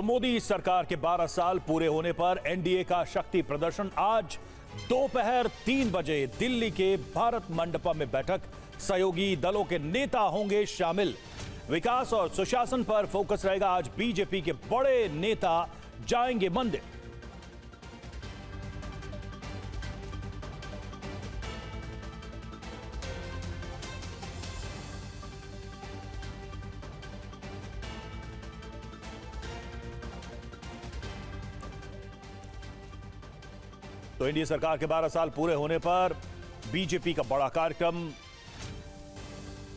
तो मोदी सरकार के 12 साल पूरे होने पर एनडीए का शक्ति प्रदर्शन। आज दोपहर 3 बजे दिल्ली के भारत मंडपम में बैठक, सहयोगी दलों के नेता होंगे शामिल। विकास और सुशासन पर फोकस रहेगा। आज बीजेपी के बड़े नेता जाएंगे मंदिर। तो एनडीए सरकार के 12 साल पूरे होने पर बीजेपी का बड़ा कार्यक्रम,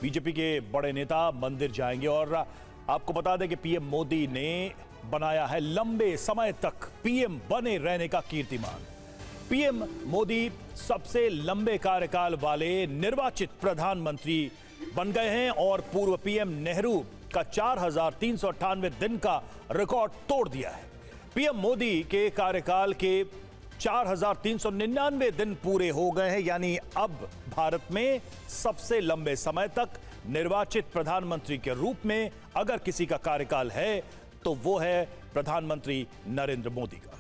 बीजेपी के बड़े नेता मंदिर जाएंगे। और आपको बता दें कि पीएम मोदी ने बनाया है लंबे समय तक पीएम बने रहने का कीर्तिमान। पीएम मोदी सबसे लंबे कार्यकाल वाले निर्वाचित प्रधानमंत्री बन गए हैं और पूर्व पीएम नेहरू का 4,398 दिन का रिकॉर्ड तोड़ दिया है। पीएम मोदी के कार्यकाल के 4,399 दिन पूरे हो गए हैं, यानी अब भारत में सबसे लंबे समय तक निर्वाचित प्रधानमंत्री के रूप में अगर किसी का कार्यकाल है तो वो है प्रधानमंत्री नरेंद्र मोदी का।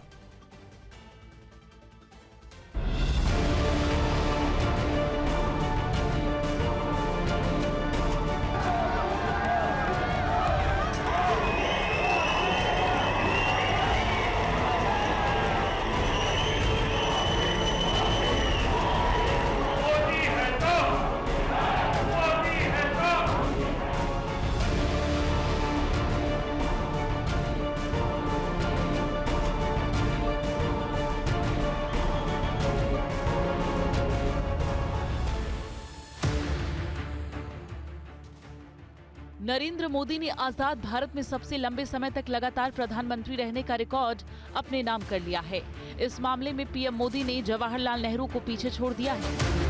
नरेंद्र मोदी ने आजाद भारत में सबसे लंबे समय तक लगातार प्रधानमंत्री रहने का रिकॉर्ड अपने नाम कर लिया है। इस मामले में पीएम मोदी ने जवाहरलाल नेहरू को पीछे छोड़ दिया है।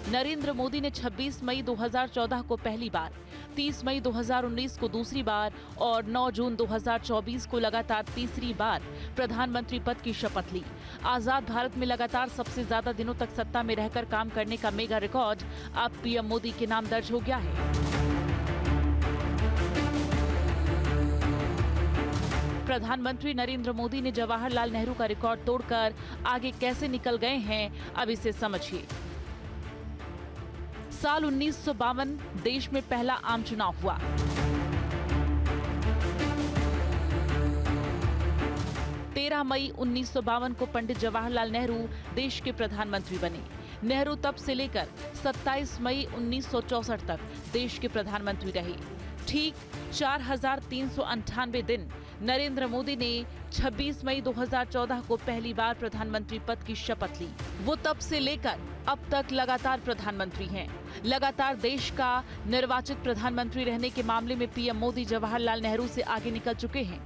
नरेंद्र मोदी ने 26 मई 2014 को पहली बार, 30 मई 2019 को दूसरी बार और 9 जून 2024 को लगातार तीसरी बार प्रधानमंत्री पद की शपथ ली। आजाद भारत में लगातार सबसे ज्यादा दिनों तक सत्ता में रहकर काम करने का मेगा रिकॉर्ड अब पीएम मोदी के नाम दर्ज हो गया है। प्रधानमंत्री नरेंद्र मोदी ने जवाहरलाल नेहरू का रिकॉर्ड तोड़कर आगे कैसे निकल गए हैं, अब इसे समझिए। साल 1952 देश में पहला आम चुनाव हुआ। तेरह मई 1952 को पंडित जवाहरलाल नेहरू देश के प्रधानमंत्री बने। नेहरू तब से लेकर 27 मई 1964 तक देश के प्रधानमंत्री रहे। ठीक 4,398 दिन नरेंद्र मोदी ने 26 मई 2014 को पहली बार प्रधानमंत्री पद की शपथ ली। वो तब से लेकर अब तक लगातार प्रधानमंत्री हैं। लगातार देश का निर्वाचित प्रधानमंत्री रहने के मामले में पीएम मोदी जवाहरलाल नेहरू से आगे निकल चुके हैं।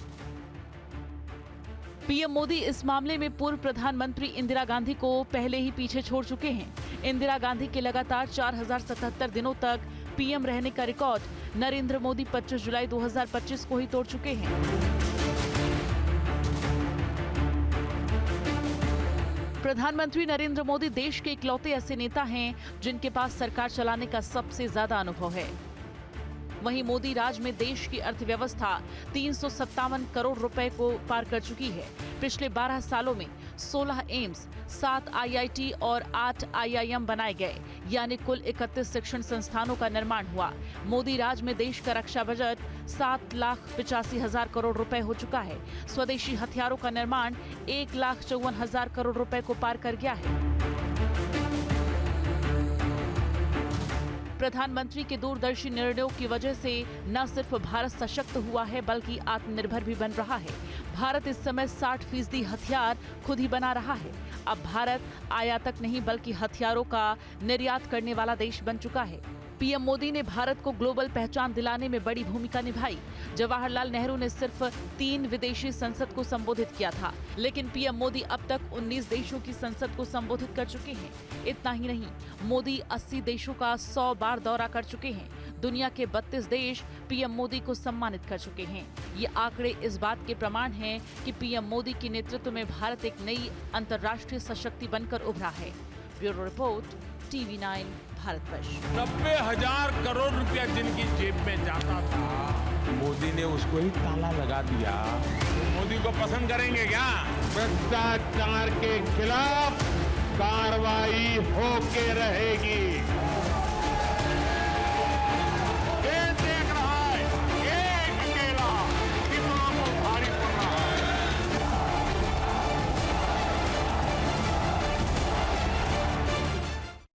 पीएम मोदी इस मामले में पूर्व प्रधानमंत्री इंदिरा गांधी को पहले ही पीछे छोड़ चुके हैं। इंदिरा गांधी के लगातार 4,077 दिनों तक पीएम रहने का रिकॉर्ड नरेंद्र मोदी 25 जुलाई 2025 को ही तोड़ चुके हैं। प्रधानमंत्री नरेंद्र मोदी देश के इकलौते ऐसे नेता हैं जिनके पास सरकार चलाने का सबसे ज्यादा अनुभव है। वहीं मोदी राज में देश की अर्थव्यवस्था 357 करोड़ रुपए को पार कर चुकी है। पिछले 12 सालों में 16 एम्स, 7 आईआईटी और 8 आईआईएम बनाए गए, यानी कुल 31 शिक्षण संस्थानों का निर्माण हुआ। मोदी राज में देश का रक्षा बजट 7,85,000 करोड़ रुपए हो चुका है। स्वदेशी हथियारों का निर्माण 1,54,000 करोड़ रुपए को पार कर गया है। प्रधानमंत्री के दूरदर्शी निर्णयों की वजह से न सिर्फ भारत सशक्त हुआ है बल्कि आत्मनिर्भर भी बन रहा है। भारत इस समय 60% हथियार खुद ही बना रहा है। अब भारत आयातक नहीं बल्कि हथियारों का निर्यात करने वाला देश बन चुका है। पीएम मोदी ने भारत को ग्लोबल पहचान दिलाने में बड़ी भूमिका निभाई। जवाहरलाल नेहरू ने सिर्फ 3 विदेशी संसद को संबोधित किया था, लेकिन पीएम मोदी अब तक 19 देशों की संसद को संबोधित कर चुके हैं। इतना ही नहीं, मोदी 80 देशों का 100 बार दौरा कर चुके हैं। दुनिया के 32 देश पीएम मोदी को सम्मानित कर चुके हैं। ये आंकड़े इस बात के प्रमाण हैं कि पीएम मोदी के नेतृत्व में भारत एक नई अंतर्राष्ट्रीय सशक्ति बनकर उभरा है। Bureau report, TV9 Bharatvarsh. 90,000 crore रुपया जिनकी जेब में जाता था, मोदी ने उसको ही ताला लगा दिया। मोदी को पसंद करेंगे क्या? भ्रष्टाचार के खिलाफ कार्रवाई होके रहेगी।